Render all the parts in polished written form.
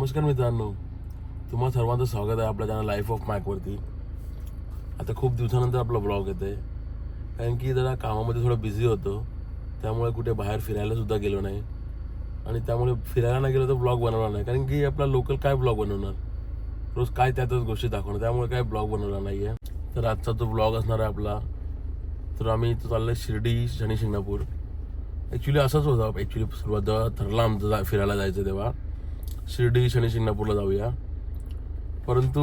नमस्कार मित्रांनो, तुम्हा सर्वांचं स्वागत आहे आपल्या चॅनल लाईफ ऑफ मॅकवरती. आता खूप दिवसानंतर आपला ब्लॉग येतो आहे, कारण की जरा कामामध्ये थोडं बिझी होतो, त्यामुळे कुठे बाहेर फिरायलासुद्धा गेलो नाही. आणि त्यामुळे फिरायला नाही गेलो तर ब्लॉग बनवला नाही, कारण की आपला लोकल काय ब्लॉग बनवणार, रोज काय त्यातच गोष्टी दाखवणार, त्यामुळे काय ब्लॉग बनवला नाही आहे. तर आजचा जो ब्लॉग असणार आहे आपला, तर आम्ही इथं चाललो आहे शिर्डी शनी शिंगणापूर. ॲक्च्युली असंच होतं, सुरुवात जेव्हा ठरला आमचं फिरायला जायचं तेव्हा शिर्डी शनी शिंगणापूरला जाऊया. परंतु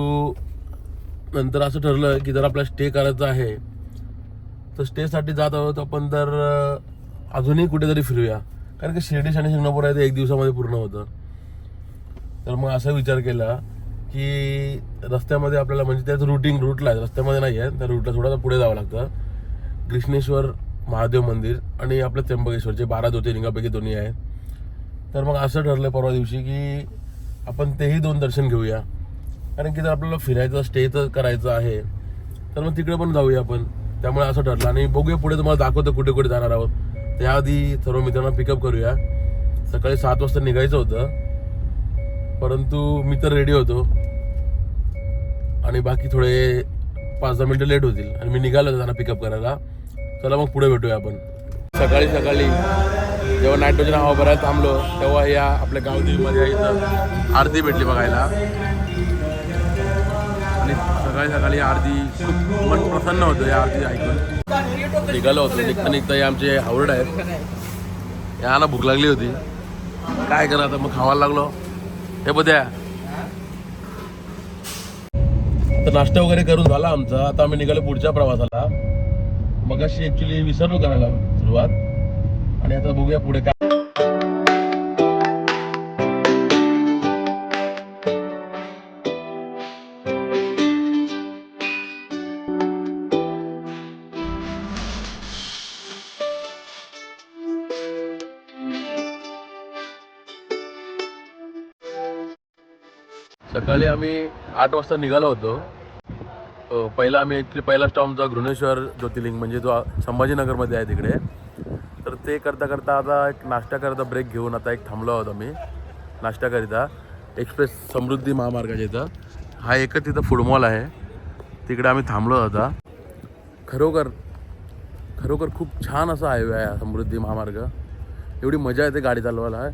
नंतर असं ठरलं की जर आपल्याला स्टे करायचं आहे तर स्टेसाठी जात आहोत आपण, तर अजूनही कुठेतरी फिरूया, कारण की शिर्डी शनी शिंगणापूर आहे ते एक दिवसामध्ये पूर्ण होतं. तर मग असा विचार केला की रस्त्यामध्ये आपल्याला, म्हणजे त्याच रूटला आहे, रस्त्यामध्ये नाही आहे, त्या रूटला थोडंसं पुढे जावं लागतं. कृष्णेश्वर महादेव मंदिर आणि आपलं त्र्यंबकेश्वर, जे 12 ज्योतिर्लिंगापैकी दोन्ही आहेत. तर मग असं ठरलं परवा दिवशी की आपण तेही 2 दर्शन घेऊया, कारण की जर आपल्याला फिरायचं स्टे तर करायचं आहे तर मग तिकडे पण जाऊया आपण. त्यामुळे असं ठरलं आणि बघूया पुढे तुम्हाला दाखवतो कुठे कुठे जाणार आहोत. त्याआधी सर्व मित्रांना पिकअप करूया. सकाळी 7 वाजता निघायचं होतं, परंतु मी तर रेडी होतो आणि बाकी थोडे 5-10 मिनिटं लेट होतील आणि मी निघालो त्यांना पिकअप करायला. चला मग पुढे भेटूया आपण. सकाळी जेव्हा नाईट्रोजन हवा भरायला थांबलो तेव्हा या आपल्या गावदेवीमध्ये इथं आरती भेटली बघायला. आणि सकाळी आरती खूप मन प्रसन्न होतं या आरती ऐकून. निघालो होतो, निघता हे आमचे हावरड आहेत, यांना भूक लागली होती, काय करा आता मग खावायला लागलो. हे बघ्या, तर नाश्ता वगैरे करून झाला आमचा. आता आम्ही निघालो पुढच्या प्रवासाला. मग अशी ॲक्च्युली विसरलो करायला सुरुवात, आणि आता बघूया पुढे काय. सकाळी आम्ही 8 वाजता निघालो होतो. पहिला स्टॉप आमचा घृणेश्वर ज्योतिर्लिंग, म्हणजे जो संभाजीनगरमध्ये आहे तिकडे. तर ते करता आता एक नाश्ता करता ब्रेक घेऊन आता एक थांबलो आहोत आम्ही नाश्त्याकरिता. एक्सप्रेस समृद्धी महामार्गाच्या इथं हा एकच तिथं फूड मॉल आहे, तिकडे आम्ही थांबलो होता. खरोखर खूप छान असा हायवे आहे समृद्धी महामार्ग. एवढी मजा येते गाडी चालवायला.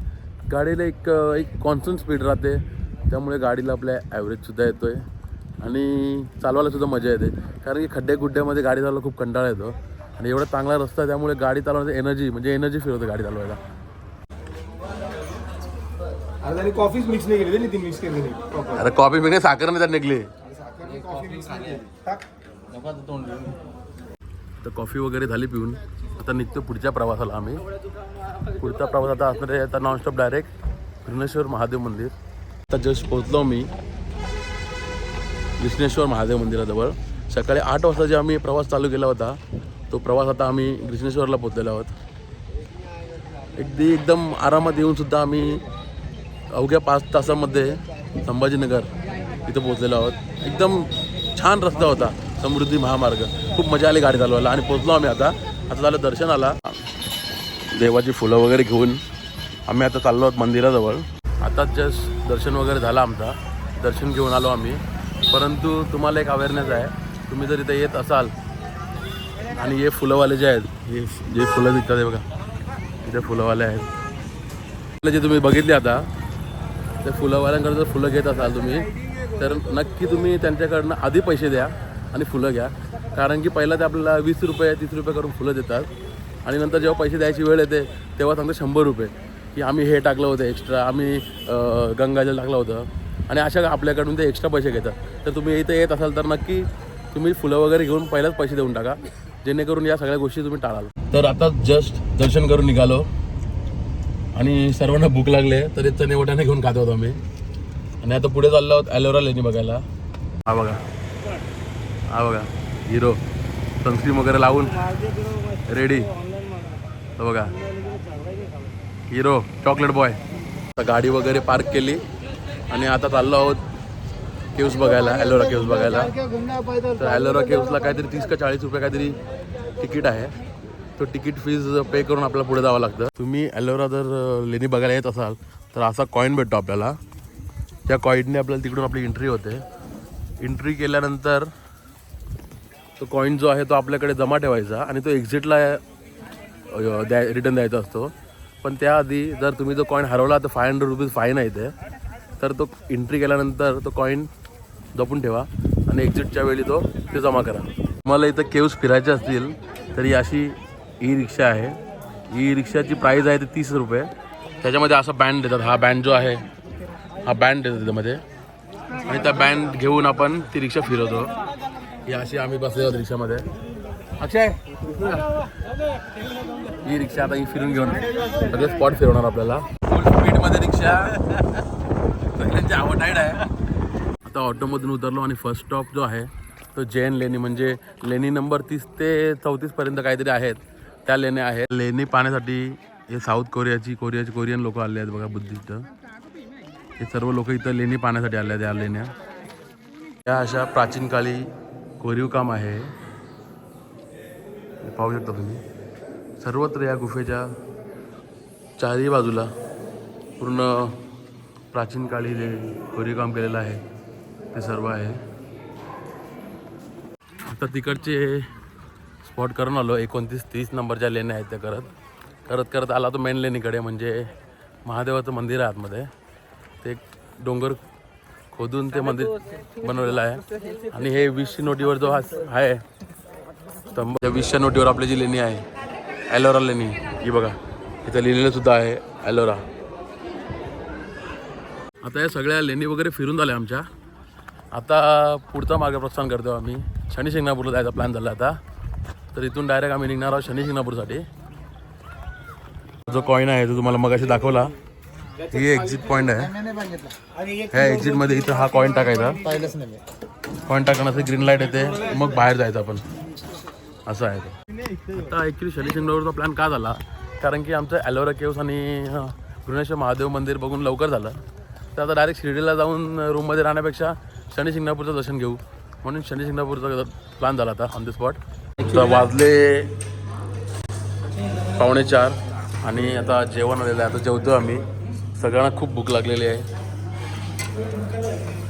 गाडीला एक कॉन्स्टंट स्पीड राहते, त्यामुळे गाडीला आपल्या ॲव्हरेजसुद्धा येतो आहे आणि चालवायलासुद्धा मजा येते. कारण की खड्ड्यामध्ये गाडी चालवायला खूप कंटाळा येतो, आणि एवढा चांगला रस्ता आहे त्यामुळे गाडी चालवण्याची एनर्जी फील होते गाडी चालवायला. अरे कॉफीच मिक्स नाही केली, ती मिक्स केली नाही. अरे कॉफी मी साखर नाही त्यात निघली. तर कॉफी वगैरे झाली पिऊन आता निघतो पुढच्या प्रवासाला आम्ही. पुढचा प्रवास आता असणार आहे आता नॉनस्टॉप डायरेक्ट घृणेश्वर महादेव मंदिर. आता जस्ट पोहोचलो मी कृष्णेश्वर महादेव मंदिराजवळ. सकाळी 8 वाजता जे आम्ही प्रवास चालू केला होता तो प्रवास आता आम्ही कृष्णेश्वरला पोहोचलेलो आहोत. एकदम आरामात येऊनसुद्धा आम्ही अवघ्या 5 तासामध्ये संभाजीनगर इथं पोहोचलेलो आहोत. एकदम छान रस्ता होता, समृद्धी महामार्ग. खूप मजा आली गाडी चालवायला आणि पोहोचलो आम्ही. आता झालं दर्शनाला. देवाची फुलं वगैरे घेऊन आम्ही आता चाललो आहोत मंदिराजवळ. आता जस्ट दर्शन वगैरे झालं आमचा, दर्शन घेऊन आलो आम्ही. परंतु तुम्हाला एक अवेअरनेस आहे, तुम्ही जर इथे येत असाल आणि हे फुलंवाले जे आहेत, हे जे फुलं विकतात हे बघा, इथे फुलंवाले आहेत, जे तुम्ही बघितले आता, त्या फुलंवाल्यांकडे जर फुलं घेत असाल तुम्ही, तर नक्की तुम्ही त्यांच्याकडनं आधी पैसे द्या आणि फुलं घ्या. कारण की पहिला ते आपल्याला 20 रुपये 30 रुपये करून फुलं देतात, आणि नंतर जेव्हा पैसे द्यायची वेळ येते तेव्हा सांगतात 100 रुपये, की आम्ही हे टाकलं होतं एक्स्ट्रा, आम्ही गंगाजल टाकलं होतं, आणि अशा आपल्याकडून ते एक्स्ट्रा पैसे घेतात. तर तुम्ही इथे येत असाल तर नक्की तुम्ही फुलं वगैरे घेऊन पहिलाच पैसे देऊन टाका, जेणेकरून या सगळ्या गोष्टी तुम्ही टाळाल. तर आता जस्ट दर्शन करून निघालो आणि सर्वांना भूक लागले, तर चणे वटाणे घेऊन खात होतो आम्ही. आणि आता पुढे चाललो आहोत ॲलोरा लेणी बघायला. हा बघा हिरो सनस्क्रीन वगैरे लावून रेडी. बघा हिरो चॉकलेट बॉय. गाडी वगैरे पार्क केली आणि आता चाललो आहोत केव्स बघायला, ॲलोरा केव्स बघायला. तर ॲलोरा केव्सला काहीतरी 30 का 40 रुपये काहीतरी तिकीट आहे. तो तिकीट फीज पे करून आपल्याला पुढे जावं लागतं. तुम्ही ॲलोरा जर लेणी बघायला येत असाल तर असा कॉईन भेटतो आपल्याला, त्या कॉईनने आपल्याला तिकडून आपली एंट्री होते. एंट्री केल्यानंतर तो कॉईन जो आहे तो आपल्याकडे जमा ठेवायचा आणि तो एक्झिटला रिटर्न द्यायचा असतो. पण त्याआधी जर तुम्ही जो कॉईन हरवला तर 500 रुपीज फाईन आहे ते. तर तो एंट्री केल्यानंतर तो कॉईन जपून ठेवा आणि एक्झिटच्या वेळी ते जमा करा. तुम्हाला इथं केव्स फिरायचे असतील तर ही अशी ई रिक्षा आहे. ई रिक्षाची प्राईस आहे ते 30 रुपये. त्याच्यामध्ये असा बँड देतात. हा बँड जो आहे हा बँड देतात त्याच्यामध्ये आणि त्या बँड घेऊन आपण ती रिक्षा फिरवतो. ही अशी आम्ही बसले आहोत रिक्षामध्ये. अक्षय ही रिक्षा आता ही फिरून घेऊन सगळे स्पॉट फिरवणार आपल्याला. फुल स्पीडमध्ये रिक्षा सगळ्यांची आवड आहे. आता ऑटोमधून उतरलो आणि फर्स्ट स्टॉप जो आहे तो जैन लेणी, म्हणजे लेणी नंबर 30 ते 34 पर्यंत काहीतरी आहेत त्या लेण्या आहेत. लेणी पाहण्यासाठी हे साऊथ कोरियन लोक आले आहेत बघा, बुद्धिस्ट. हे सर्व लोक इथं लेणी पाहण्यासाठी आले आहेत. या लेण्या या अशा प्राचीन काळी कोरीव काम आहे. पाहू शकता तुम्ही. सर्वत्र या गुफेच्या चारही बाजूला पूर्ण प्राचीन काळी जे कोरीव काम केलेलं आहे ते सर्व आहे. आता तिकडचे स्पॉट करून आलो. 29-30 नंबरच्या लेण्या आहेत त्या करत आला तो मेन लेणीकडे, म्हणजे महादेवाचं मंदिर आहे आतमध्ये. ते डोंगर खोदून ते मंदिर बनवलेलं आहे. आणि हे 20 नोटीवर जो आहे स्तंभ, त्या 20 नोटीवर आपली जी लेणी आहे ॲलोरा लेणी, ही बघा इथं लिहिलेलं सुद्धा आहे ॲलोरा. आता या सगळ्या लेणी वगैरे फिरून झाल्या आमच्या. आता पुढचा मार्ग प्रस्थान करतो आम्ही. शनी शिंगणापूरला जायचा प्लॅन झाला आता. तर इथून डायरेक्ट आम्ही निघणार आहोत शनी शिंगणापूरसाठी. जो कॉईन आहे तो तुम्हाला मगाशी दाखवला, ही एक्झिट पॉईंट आहे. ह्या एक्झिटमध्ये इथं हा कॉईन टाकायचा. कॉईन टाकण्याचं ग्रीन लाईट येते, मग बाहेर जायचं आपण, असं आहे ते. आता ॲक्च्युली शनी शिंगणापूरचा प्लॅन का झाला, कारण की आमचं ॲलोरा केव्स आणि भुवनेश्वर महादेव मंदिर बघून लवकर झालं. तर आता डायरेक्ट शिर्डीला जाऊन रूममध्ये राहण्यापेक्षा शनी शिंगणापूरचं दर्शन घेऊ म्हणून शनी शिंगणापूरचा प्लॅन झाला आता ऑन द स्पॉट. तर वाजले 3:45 आणि आता जेवण आलेलं आहे. आता जेवतो आम्ही. सगळ्यांना खूप भूक लागलेली आहे.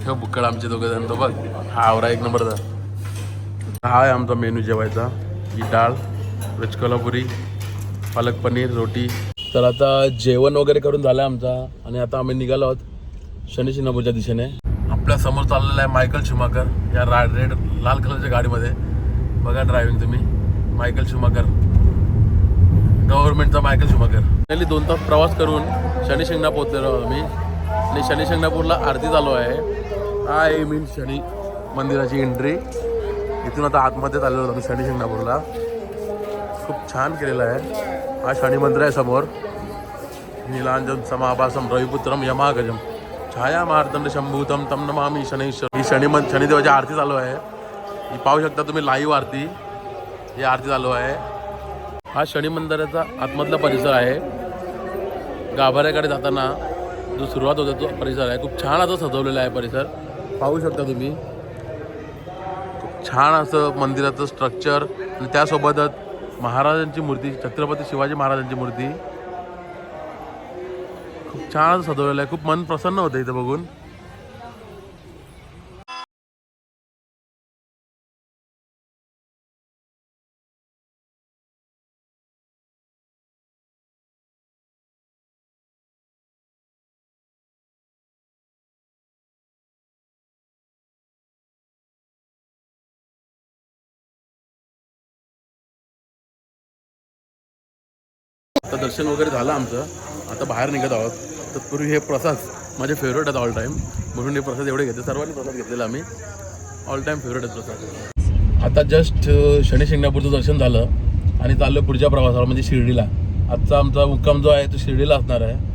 हे भुक्कड आमचे दोघं जण. तो बघ हा आवरा एक नंबरचा. हा आहे आमचा मेनू जेवायचा. ही डाळ, व्हेज कोल्हापुरी, पालक पनीर, रोटी. तर आता जेवण वगैरे करून झालं आहे आमचा आणि आता आम्ही निघालो आहोत शनी शिंगणापूरच्या दिशेने. आपल्या समोर चाललेला आहे मायकल शुमाकर या रेड लाल कलरच्या गाडीमध्ये. बघा ड्रायव्हिंग तुम्ही, मायकल शुमाकर, गव्हर्नमेंटचा मायकल शुमाकर. पहिली 2 तास प्रवास करून शनी शिंगणापूर पोहोचलेलो आम्ही आणि शनी शिंगणापूरला आरती चालू आहे. हा आहे मीन शनी मंदिराची एंट्री. इथून आता आतमध्ये चाललेलो होतो शनी शिंगणापूरला. खूप छान केलेलं आहे. हा शनी मंदिर आहे समोर. नीलांजन समाभासम रविपुत्रम यमागजम छाया मार्तंड शंभूतम तम नमामि शनैश्वर. ही शनिदेवाची आरती चालू आहे. ही पाहू शकता तुम्ही लाईव्ह आरती. ही आरती चालू आहे. हा शनी मंदिराचा आतमधला परिसर आहे. गाभाऱ्याकडे जाताना जो सुरुवात होतो तो परिसर आहे. खूप छान असं सजवलेला आहे परिसर. पाहू शकता तुम्ही. खूप छान असं मंदिराचं स्ट्रक्चर आणि त्यासोबतच महाराजांची मूर्ती, छत्रपती शिवाजी महाराजांची मूर्ती खूप छान सजवलेलं आहे. खूप मन प्रसन्न होतं इथं बघून. आता दर्शन वगैरे झालं आमचं. आता बाहेर निघत आहोत. तत्पूर्वी हे प्रसाद माझे फेवरेट आहेत ऑल टाईम, म्हणून हे प्रसाद एवढे घेते. सर्वांनी प्रसाद घेतलेला आम्ही. ऑल टाईम फेवरेट आहेत प्रसाद. आता जस्ट शनी शिंगणापूरचं दर्शन झालं आणि चाललो पुढच्या प्रवासाला, म्हणजे शिर्डीला. आजचा आमचा मुक्काम जो आहे तो शिर्डीला असणार आहे.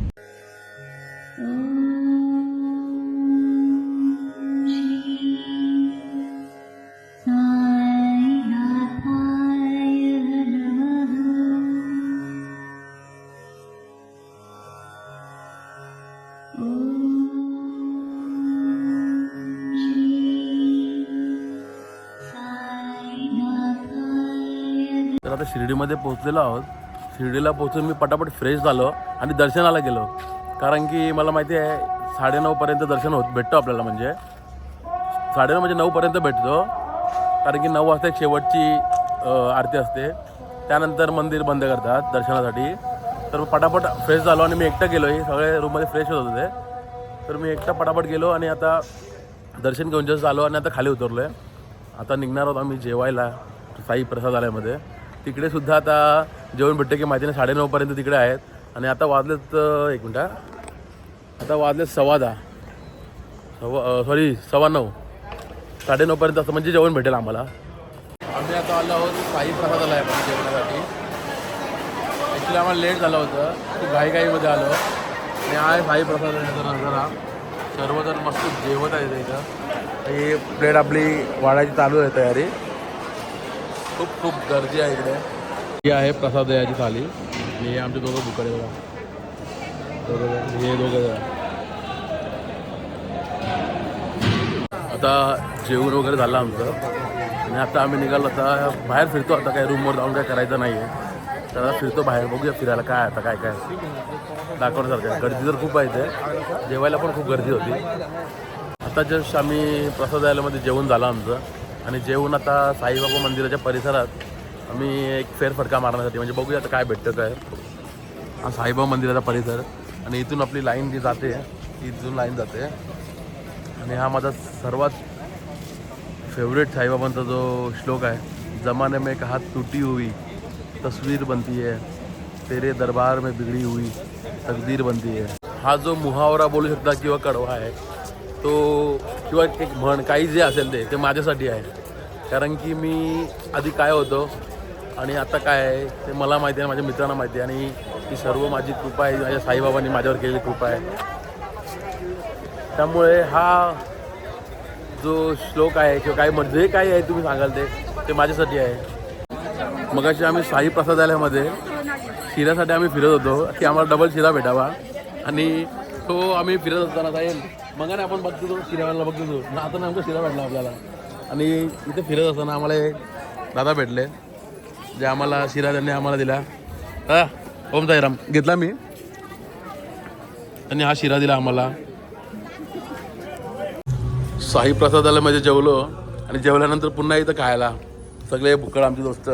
तर आता शिर्डीमध्ये पोहोचलेलो आहोत. शिर्डीला पोहोचून मी पटापट फ्रेश झालो आणि दर्शनाला गेलो, कारण की मला माहिती आहे 9:30पर्यंत दर्शन भेटतो आपल्याला. म्हणजे 9:30 म्हणजे 9पर्यंत भेटतो. कारण की 9 वाजता एक शेवटची आरती असते. त्यानंतर मंदिर बंद करतात दर्शनासाठी. तर पटापट फ्रेश झालो आणि मी एकटा गेलो आहे. सगळे रूममध्ये फ्रेश होत होते. तर मी एकटा पटापट गेलो आणि आता दर्शन घेऊन जस्ट आलो आणि आता खाली उतरलो आहे. आता निघणार आहोत आम्ही जेवायला साई प्रसादालयामध्ये. तिकडे सुद्धा आता जेवण भेटते की माहिती नाही. 9:30पर्यंत तिकडे आहेत. आणि आता वाजलेत एक मिनटं, आता वाजलेत 10:15 9:15 9:30पर्यंत असं म्हणजे जेवण भेटेल आम्हाला. आम्ही आता आलो आहोत साई प्रसादालयामध्ये जेवणासाठी. ॲक्च्युली आम्हाला लेट झालं होतं की घाईघाईमध्ये आलो. आणि आहे साई प्रसादालयाचा नजारा. सर्वजण मस्त जेवत आहेत इथं. ही प्लेट आपली वाढायची चालू आहे तयारी. खूप खूप गर्दी आहे इकडे. ही आहे प्रसादयाची थाली. हे आमचे दोघं बुकडे बघा. हे दोघं आता जेवण वगैरे झालं आमचं. आणि आता आम्ही निघालो. आता बाहेर फिरतो. आता काय रूमवर जाऊन काय करायचं नाही आहे. तर आता फिरतो बाहेर. बघूया फिरायला काय आता काय काय दाखवण्यासारखं आहे. गर्दी तर खूप आहे इथे. जेवायला पण खूप गर्दी होती. आता जस्ट आम्ही प्रसादालयामध्ये जेवण झालं आमचं. आणि जेवण आता साईबाबा मंदिराच्या परिसरात आम्ही एक फेरफटका मारण्यासाठी म्हणजे बघूया आता काय भेटतं काय. हा साईबाबा मंदिराचा परिसर. आणि इथून आपली लाईन जी जाते इथून लाईन जाते. आणि हा माझा सर्वात फेवरेट साईबाबांचा जो श्लोक आहे, जमाने में एक हाथ टूटी हुई तस्वीर बनती है, तेरे दरबार में बिगड़ी हुई तकदीर बनती है. हा जो मुहावरा बोलू शकता किंवा कडवा आहे तो, किंवा एक म्हण काही जे असेल ते माझ्यासाठी आहे. कारण की मी आधी काय होतो आणि आता काय आहे ते मला माहिती आहे, माझ्या मित्रांना माहिती आहे. आणि ही सर्व माझी कृपा आहे, माझ्या साईबाबांनी माझ्यावर केलेली कृपा आहे. त्यामुळे हा जो श्लोक आहे किंवा काय जे काही आहे तुम्ही सांगाल ते माझ्यासाठी आहे. मगाशी आम्ही साई प्रसादालयामध्ये शिऱ्यासाठी आम्ही फिरत होतो की आम्हाला डबल शिरा भेटावा. आणि तो आम्ही फिरत असताना जाईल मग नाही आपण बघतो तो शिऱ्यावाला बघतो तो ना. आता नेमकं शिरा भेटला आपल्याला. आणि इथे फिरत असताना आम्हाला एक दादा भेटले जे आम्हाला शिरा त्यांनी आम्हाला दिला. हा ओम साईराम घेतला मी. त्यांनी हा शिरा दिला आम्हाला. साई प्रसादालयामध्ये जेवलो आणि जेवल्यानंतर पुन्हा इथं खायला सगळे भुक्कड आमचे दोस्त.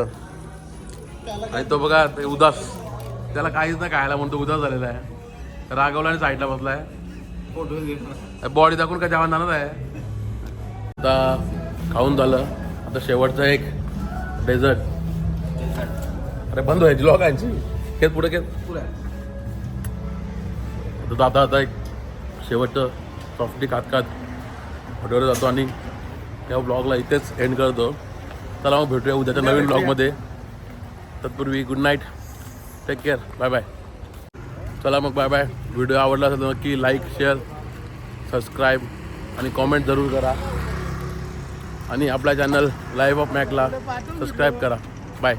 आणि तो बघा ते उदास, त्याला काहीच नाही खायला म्हणतो, उदास झालेला आहे. रागवला आणि साईडला बसलाय. बॉडी दाखवून काय जेवण जाणार आहे. आता खाऊन झालं. आता शेवटचं एक डेझर्ट. अरे बंद व्हायची लोकांची खेळ पुढे खेळ पुढे. आता एक शेवटचं सॉफ्टी खात हॉटेलवर जातो आणि त्या ब्लॉगला इथेच एंड करतो. चला मग भेटूया उद्याच्या नवीन ब्लॉगमध्ये. तत्पूर्वी good night, take care, bye bye. चला मग बाय बाय. व्हिडिओ आवडला असेल तर नक्की लाईक, शेअर, सबस्क्राईब आणि कॉमेंट जरूर करा. आणि आपला चॅनल लाईफ ऑफ मॅकला सबस्क्राईब करा. बाय.